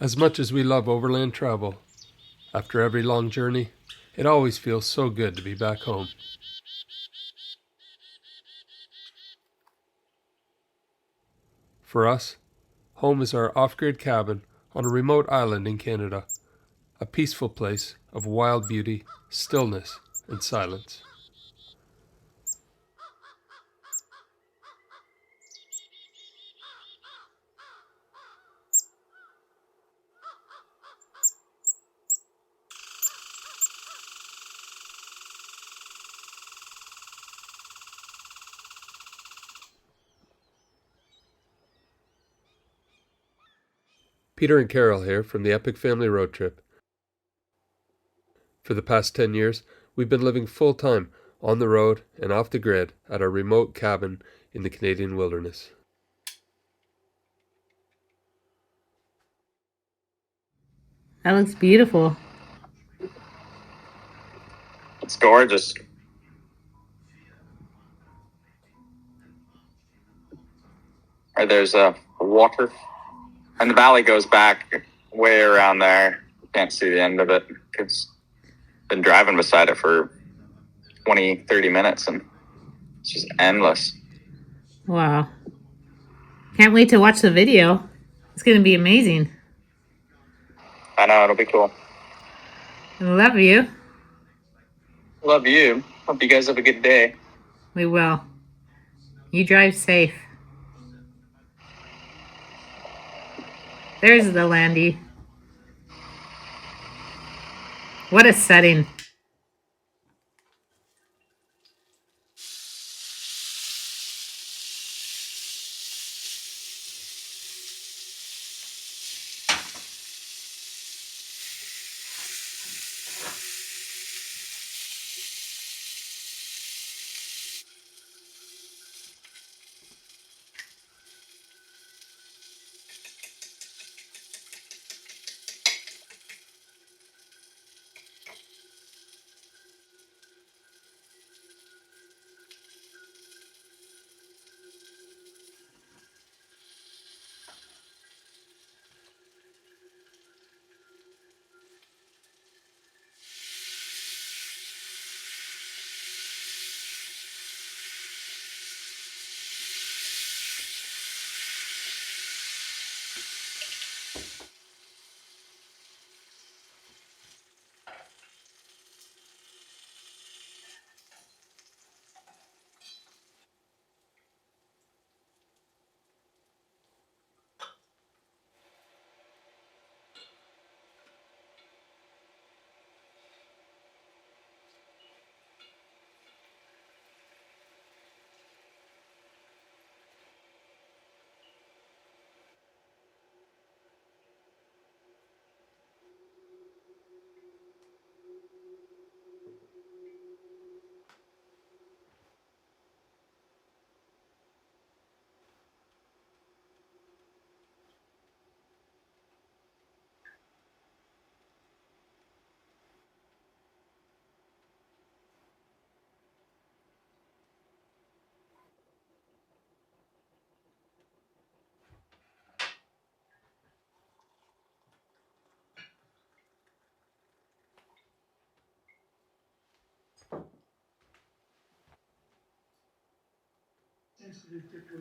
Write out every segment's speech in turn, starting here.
As much as we love overland travel, after every long journey, it always feels so good to be back home. For us, home is our off-grid cabin on a remote island in Canada, a peaceful place of wild beauty, stillness, and silence. Peter and Carol here from the Epic Family Road Trip. For the past 10 years, we've been living full-time on the road and off the grid at our remote cabin in the Canadian wilderness. That looks beautiful. It's gorgeous. Right, there's a water, and the valley goes back way around there. You can't see the end of it. It's been driving beside it for 20, 30 minutes, and it's just endless. Wow. Can't wait to watch the video. It's going to be amazing. I know, it'll be cool. I love you. Love you. Hope you guys have a good day. We will. You drive safe. There's the Landy. What a setting.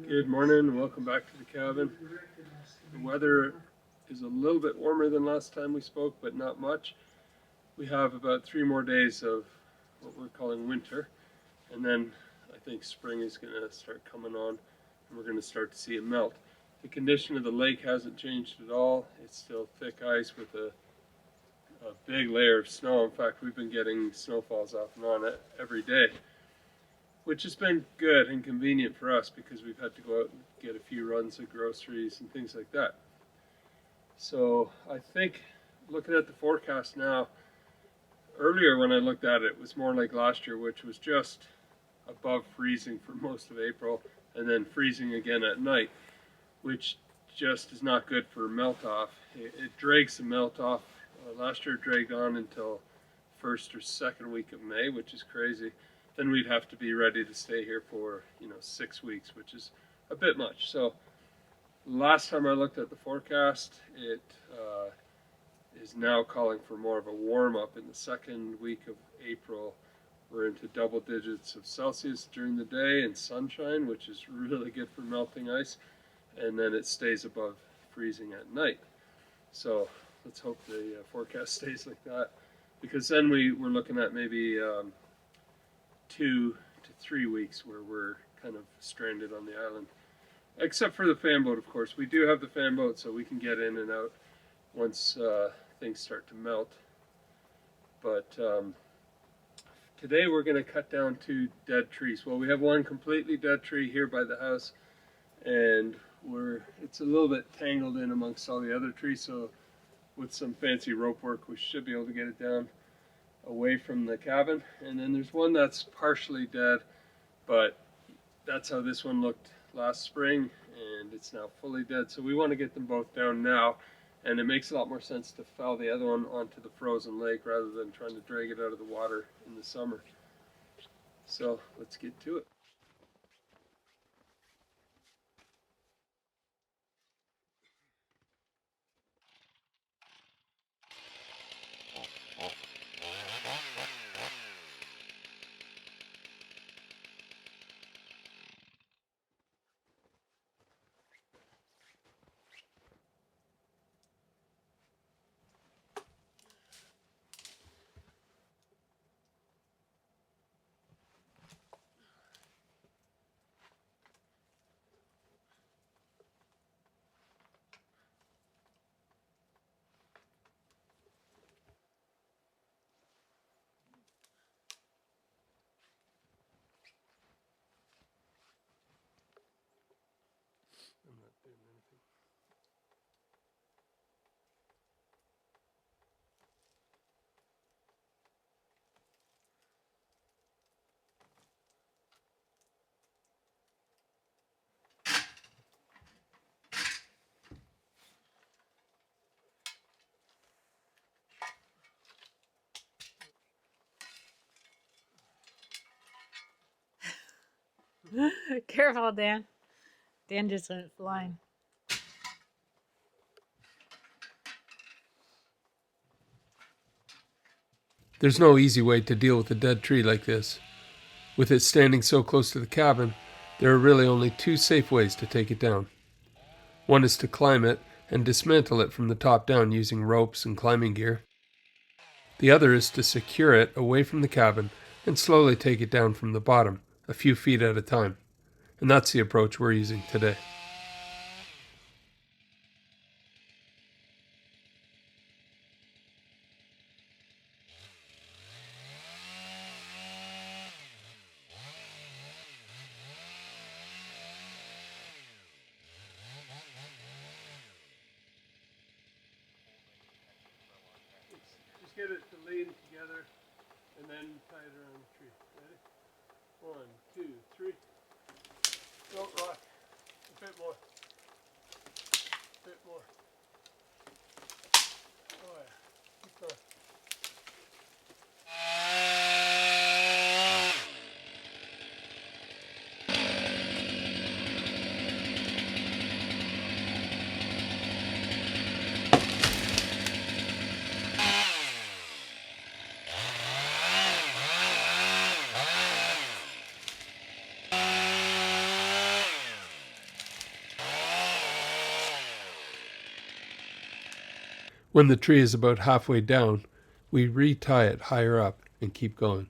Good morning and welcome back to the cabin. The weather is a little bit warmer than last time we spoke, but not much. We have about 3 more days of what we're calling winter, and then I think spring is going to start coming on and we're going to start to see it melt. The condition of the lake hasn't changed at all. It's still thick ice with a big layer of snow. In fact, we've been getting snowfalls off and on every day, which has been good and convenient for us because we've had to go out and get a few runs of groceries and things like that. So I think looking at the forecast now, earlier when I looked at it, it was more like last year, which was just above freezing for most of April and then freezing again at night, which just is not good for melt off. It drags the melt off. Last year it dragged on until first or second week of May, which is crazy. Then we'd have to be ready to stay here for 6 weeks, which is a bit much. So Last time I looked at the forecast, it is now calling for more of a warm up in the second week of April. We're into double digits of Celsius during the day and sunshine, which is really good for melting ice, and then it stays above freezing at night. So let's hope the forecast stays like that, because then we're looking at maybe 2 to 3 weeks where we're kind of stranded on the island. Except for the fan boat, of course. We do have the fan boat, so we can get in and out once things start to melt. But today we're going to cut down 2 dead trees. Well, we have one completely dead tree here by the house, and it's a little bit tangled in amongst all the other trees, so with some fancy rope work we should be able to get it down away from the cabin. And then there's one that's partially dead, but that's how this one looked last spring, and it's now fully dead. So we want to get them both down now, and it makes a lot more sense to fell the other one onto the frozen lake rather than trying to drag it out of the water in the summer. So let's get to it. I'm not doing anything. Careful, Dan. Dan just went flying. There's no easy way to deal with a dead tree like this. With it standing so close to the cabin, there are really only 2 safe ways to take it down. One is to climb it and dismantle it from the top down using ropes and climbing gear. The other is to secure it away from the cabin and slowly take it down from the bottom, a few feet at a time. And that's the approach we're using today. Just get it to lean together and then tie it around the tree. Ready? 1, 2, 3. Don't rock. A bit more. A bit more. Oh yeah. Keep going. When the tree is about halfway down, we retie it higher up and keep going.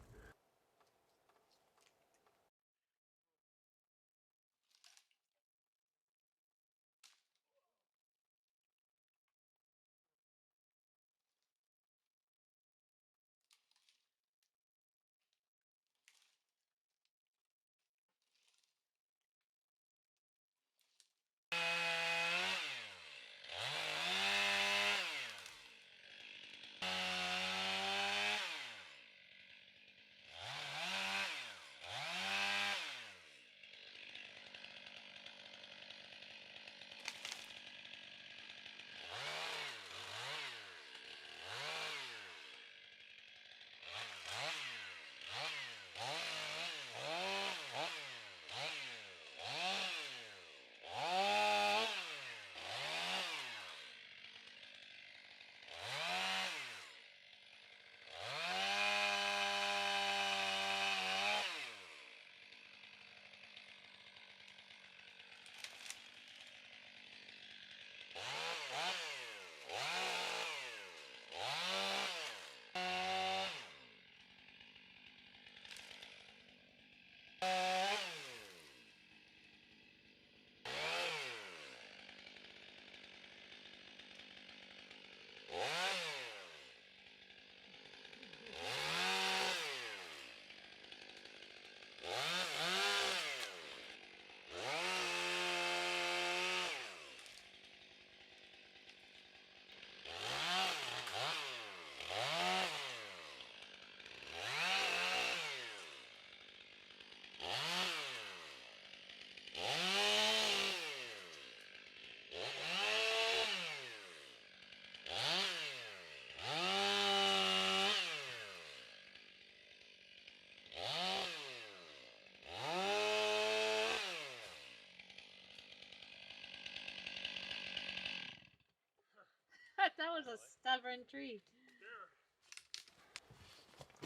a stubborn tree.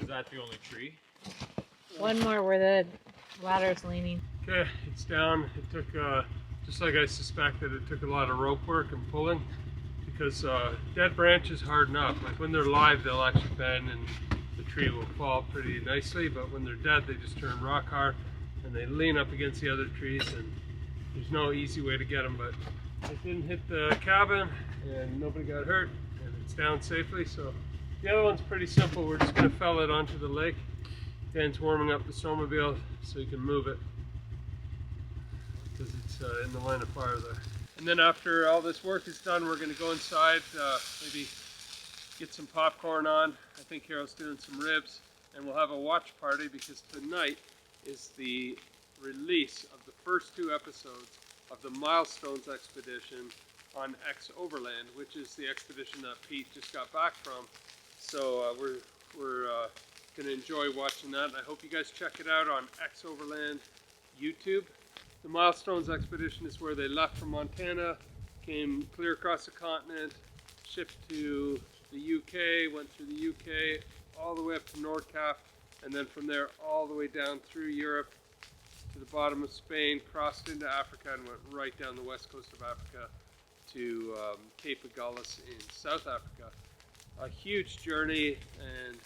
Is that the only tree? One more where the ladder's leaning. Okay, it's down. It took, just like I suspected, it took a lot of rope work and pulling because dead branches harden up. Like when they're live, they'll actually bend and the tree will fall pretty nicely, but when they're dead, they just turn rock hard and they lean up against the other trees, and there's no easy way to get them, but it didn't hit the cabin and nobody got hurt and it's down safely. So the other one's pretty simple. We're just going to fell it onto the lake. Dan's warming up the snowmobile so you can move it because it's in the line of fire there. And then after all this work is done, we're going to go inside, maybe get some popcorn on. I think Carol's doing some ribs, and we'll have a watch party because tonight is the release of the first 2 episodes of the Milestones expedition on Overland, which is the expedition that Pete just got back from. So we're going to enjoy watching that, and I hope you guys check it out on Overland YouTube. The Milestones expedition is where they left from Montana, came clear across the continent, shipped to the UK, went through the UK, all the way up to Nordkap, and then from there all the way down through Europe to the bottom of Spain, crossed into Africa, and went right down the west coast of Africa to Cape Agulhas in South Africa. A huge journey and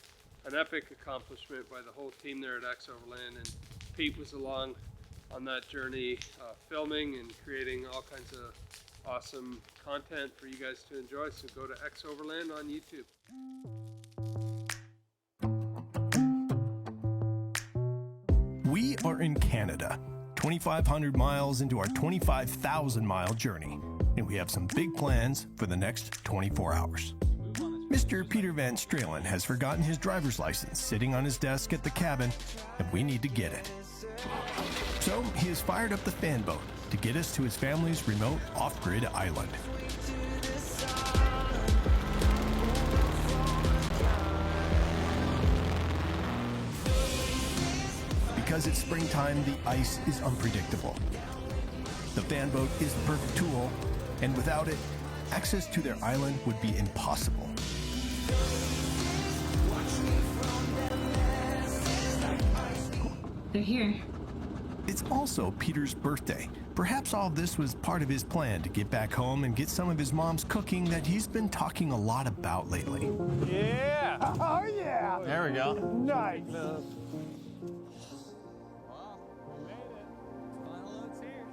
an epic accomplishment by the whole team there at Overland, and Pete was along on that journey filming and creating all kinds of awesome content for you guys to enjoy. So go to Overland on YouTube. We are in Canada, 2,500 miles into our 25,000 mile journey, and we have some big plans for the next 24 hours. Mr. Peter Van Stralen has forgotten his driver's license sitting on his desk at the cabin, and we need to get it. So he has fired up the fan boat to get us to his family's remote off-grid island. Because it's springtime, the ice is unpredictable. The fan boat is the perfect tool, and without it, access to their island would be impossible. They're here. It's also Peter's birthday. Perhaps all this was part of his plan to get back home and get some of his mom's cooking that he's been talking a lot about lately. Yeah! Oh, yeah. There we go. Nice. Wow, we made it. Final load's here.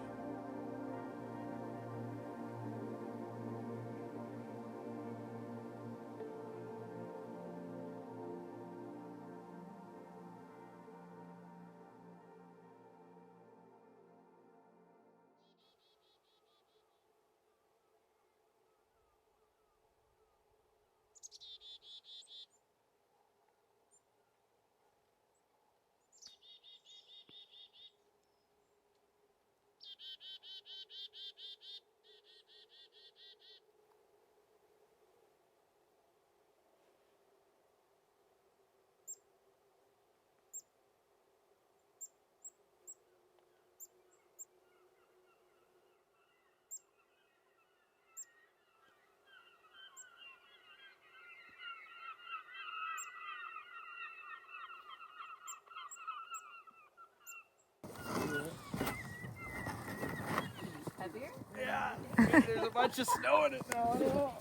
Heavier? Yeah. There's a bunch of snow in it now. I don't know.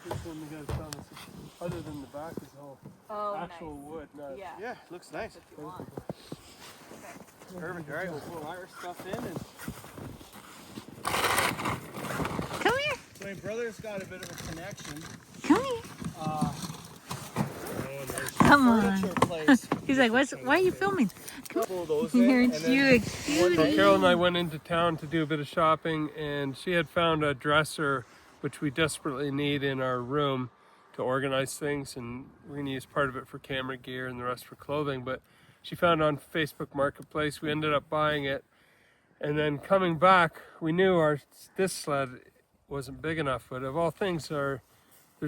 This one you guys found is, other than the back, is all actual wood, not Yeah, looks nice. If you want. Perfect. All right, we'll put our stuff in. And Come here. so my brother's got a bit of a connection. Come here. Come on. Furniture place. He's like, why are you filming? Couple of those in, Aren't and you then a cutie? Well, Carol and I went into town to do a bit of shopping, and she had found a dresser which we desperately need in our room to organize things, and we're going to use part of it for camera gear and the rest for clothing. But she found it on Facebook Marketplace. We ended up buying it, and then coming back, we knew this sled wasn't big enough. But of all things, there's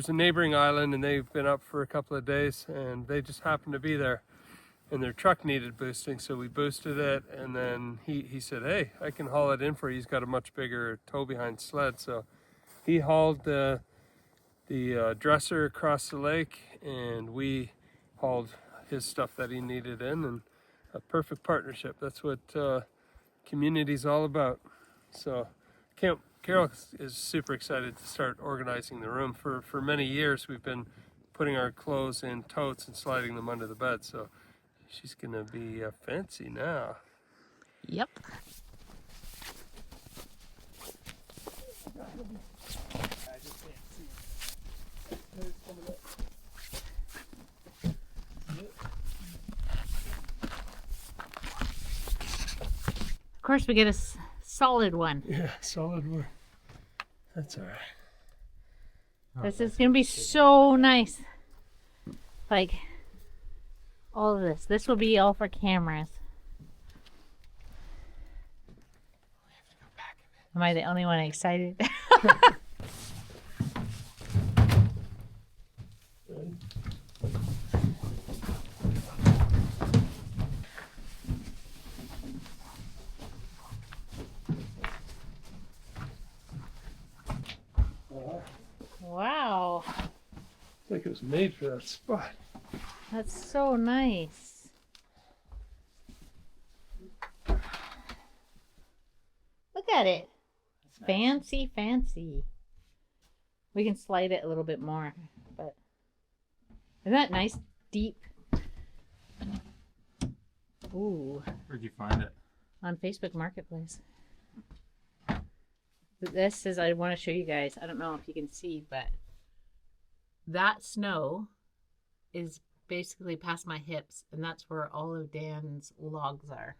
a neighboring island, and they've been up for a couple of days, and they just happened to be there. And their truck needed boosting, so we boosted it, and then he said, hey, I can haul it in for you. He's got a much bigger tow behind sled, so He hauled the dresser across the lake, and we hauled his stuff that he needed in, and a perfect partnership. That's what community's all about. So Carol is super excited to start organizing the room. For many years we've been putting our clothes in totes and sliding them under the bed, so she's gonna be fancy now. Yep. Of course, we get a solid one. Yeah, solid wood. That's all right. This is gonna be so nice. Like all of this. This will be all for cameras. Am I the only one excited? Wow, It's like it was made for that spot. that's so nice. Look at it. Fancy, fancy. We can slide it a little bit more, but isn't that nice, deep? Ooh, Where'd you find it? on Facebook Marketplace. This is, I want to show you guys. I don't know if you can see, but that snow is basically past my hips, and that's where all of Dan's logs are.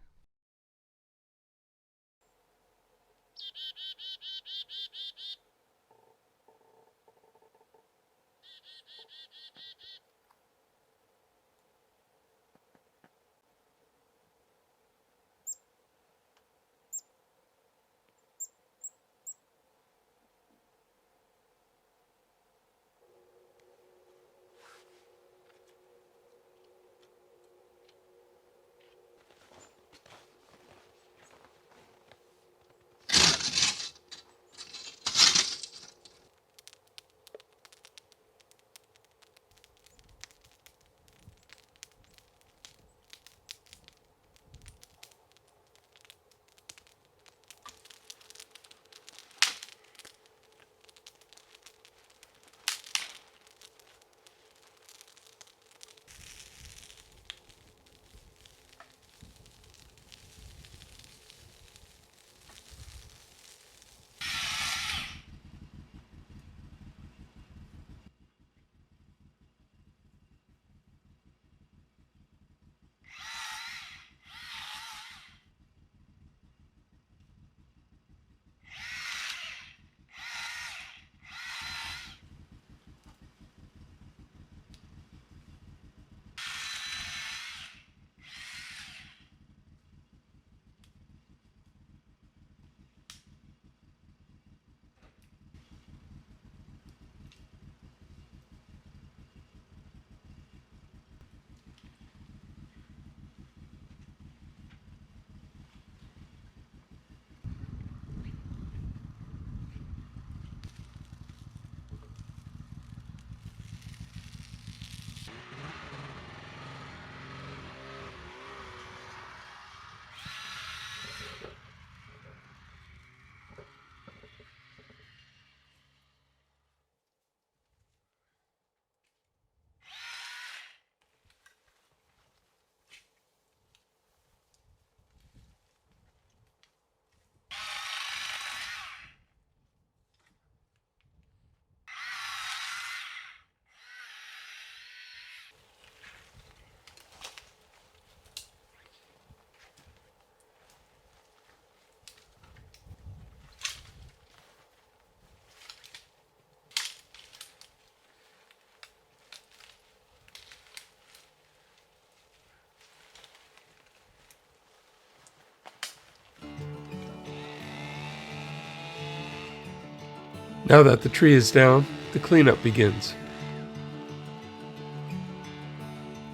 Now that the tree is down, the cleanup begins.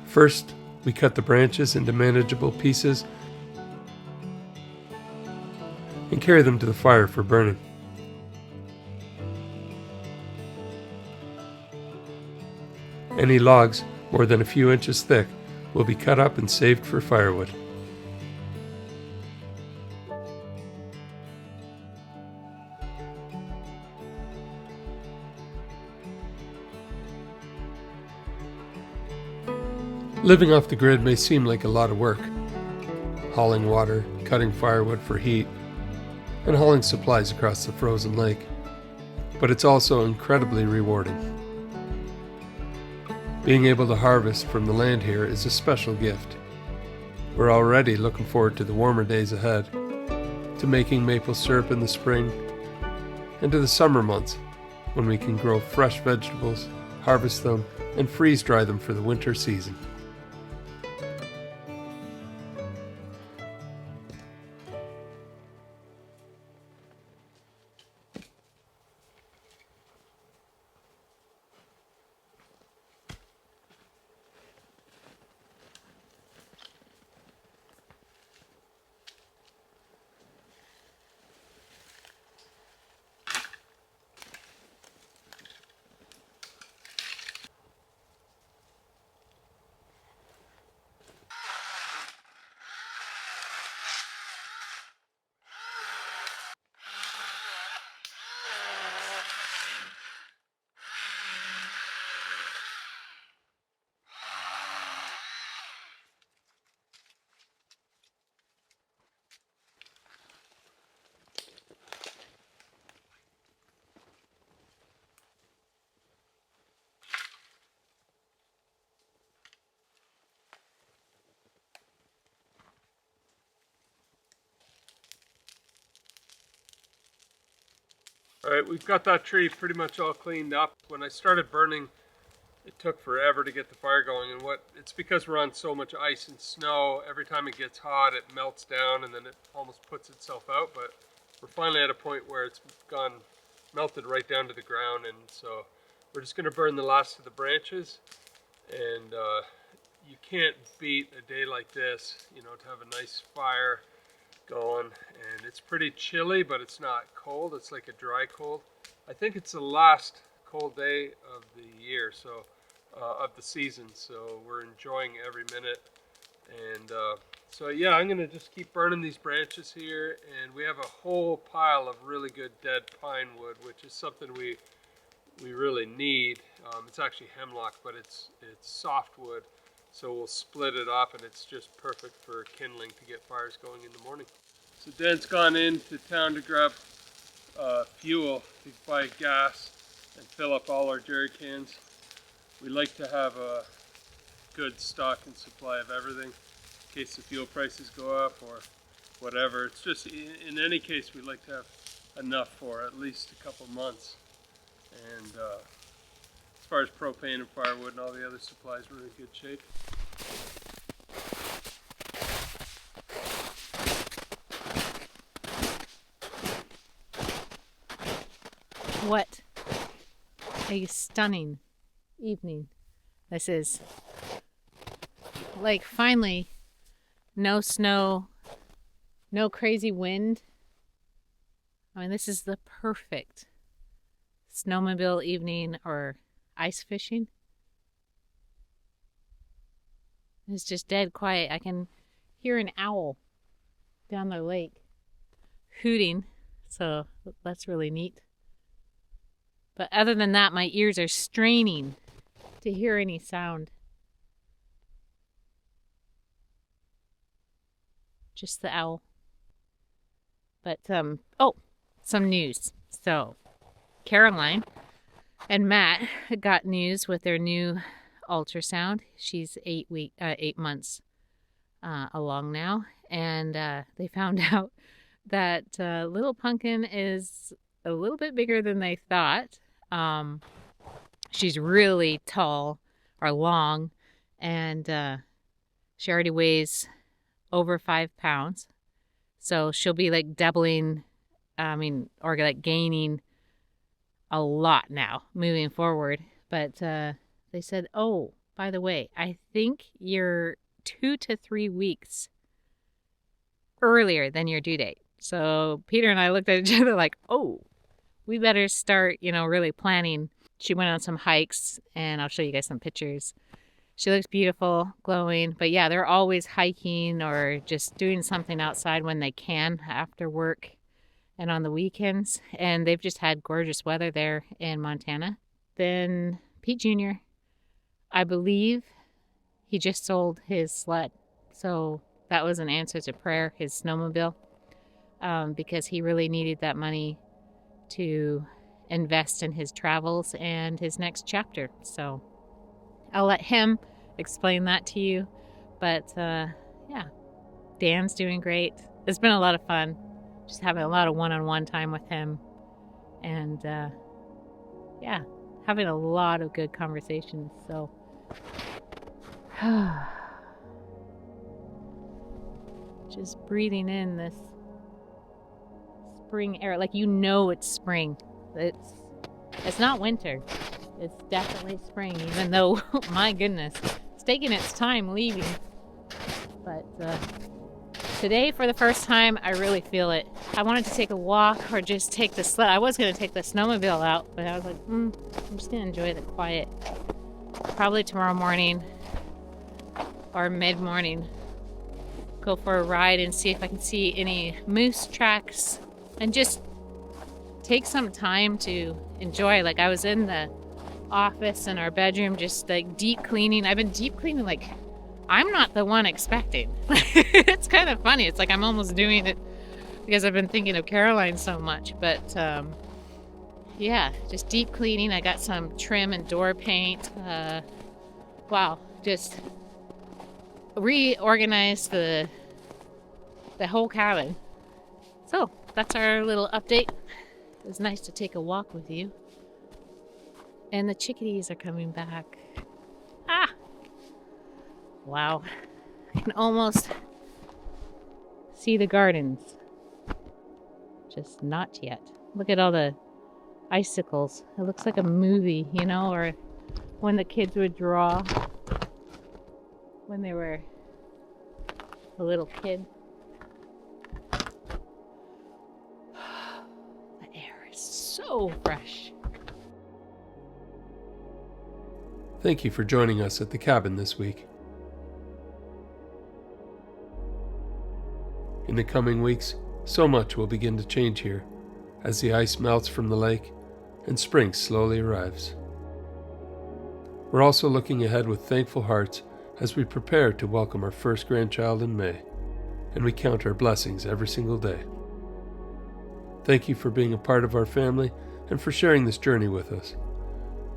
First, we cut the branches into manageable pieces and carry them to the fire for burning. Any logs more than a few inches thick will be cut up and saved for firewood. Living off the grid may seem like a lot of work. Hauling water, cutting firewood for heat, and hauling supplies across the frozen lake. But it's also incredibly rewarding. Being able to harvest from the land here is a special gift. We're already looking forward to the warmer days ahead, to making maple syrup in the spring, and to the summer months when we can grow fresh vegetables, harvest them, and freeze dry them for the winter season. Alright, we've got that tree pretty much all cleaned up. When I started burning, it took forever to get the fire going, and it's because we're on so much ice and snow. Every time it gets hot, it melts down and then it almost puts itself out, but we're finally at a point where it's melted right down to the ground, and so we're just going to burn the last of the branches. And you can't beat a day like this, you know, to have a nice fire going. And it's pretty chilly, but it's not cold. It's like a dry cold. I think it's the last cold day of the year, so of the season, so we're enjoying every minute. And so yeah, I'm gonna just keep burning these branches here, and we have a whole pile of really good dead pine wood, which is something we really need. It's actually hemlock, but it's softwood, so we'll split it up, and it's just perfect for kindling to get fires going in the morning. So Dan's gone into town to grab fuel to buy gas and fill up all our jerry cans. We like to have a good stock and supply of everything in case the fuel prices go up or whatever. It's just, in any case, we like to have enough for at least a couple months. And as far as propane and firewood and all the other supplies, we're in good shape. What a stunning evening this is. Like, finally, no snow, no crazy wind. I mean, this is the perfect snowmobile evening or ice fishing. It's just dead quiet. I can hear an owl down the lake hooting, so that's really neat. But other than that, my ears are straining to hear any sound. Just the owl. But, oh, some news. So, Caroline and Matt got news with their new ultrasound. She's 8 months along now. And they found out that little Pumpkin is a little bit bigger than they thought. She's really tall or long, and she already weighs over 5 pounds. So she'll be like doubling, or like gaining a lot now moving forward. But they said, oh, by the way, I think you're 2 to 3 weeks earlier than your due date. So Peter and I looked at each other like, oh, we better start, really planning she went on some hikes, and I'll show you guys some pictures. She looks beautiful, glowing. But yeah, they're always hiking or just doing something outside when they can after work and on the weekends. And they've just had gorgeous weather there in Montana. Then Pete Jr., I believe he just sold his sled. So that was an answer to prayer, his snowmobile, because he really needed that money to invest in his travels and his next chapter. So I'll let him explain that to you. But yeah, Dan's doing great. It's been a lot of fun, just having a lot of one-on-one time with him. And yeah, having a lot of good conversations. So just breathing in this spring air, like it's spring. It's not winter. It's definitely spring, even though, my goodness, it's taking its time leaving. But today, for the first time, I really feel it. I wanted to take a walk or just take the sled. I was going to take the snowmobile out, but I was like, I'm just going to enjoy the quiet. Probably tomorrow morning or mid-morning, go for a ride and see if I can see any moose tracks and just take some time to enjoy. Like, I was in the office in our bedroom just like deep cleaning. I've been deep cleaning like I'm not the one expecting. It's kind of funny. It's like I'm almost doing it because I've been thinking of Caroline so much. But yeah, just deep cleaning. I got some trim and door paint. Wow, just reorganized the whole cabin. So that's our little update. It was nice to take a walk with you. And the chickadees are coming back. Ah! Wow. I can almost see the gardens. Just not yet. Look at all the icicles. It looks like a movie, or when the kids would draw when they were a little kid. The air is so fresh. Thank you for joining us at the cabin this week. In the coming weeks, so much will begin to change here as the ice melts from the lake and spring slowly arrives. We're also looking ahead with thankful hearts as we prepare to welcome our first grandchild in May, and we count our blessings every single day. Thank you for being a part of our family and for sharing this journey with us.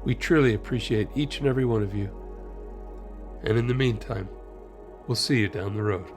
We truly appreciate each and every one of you. And in the meantime, we'll see you down the road.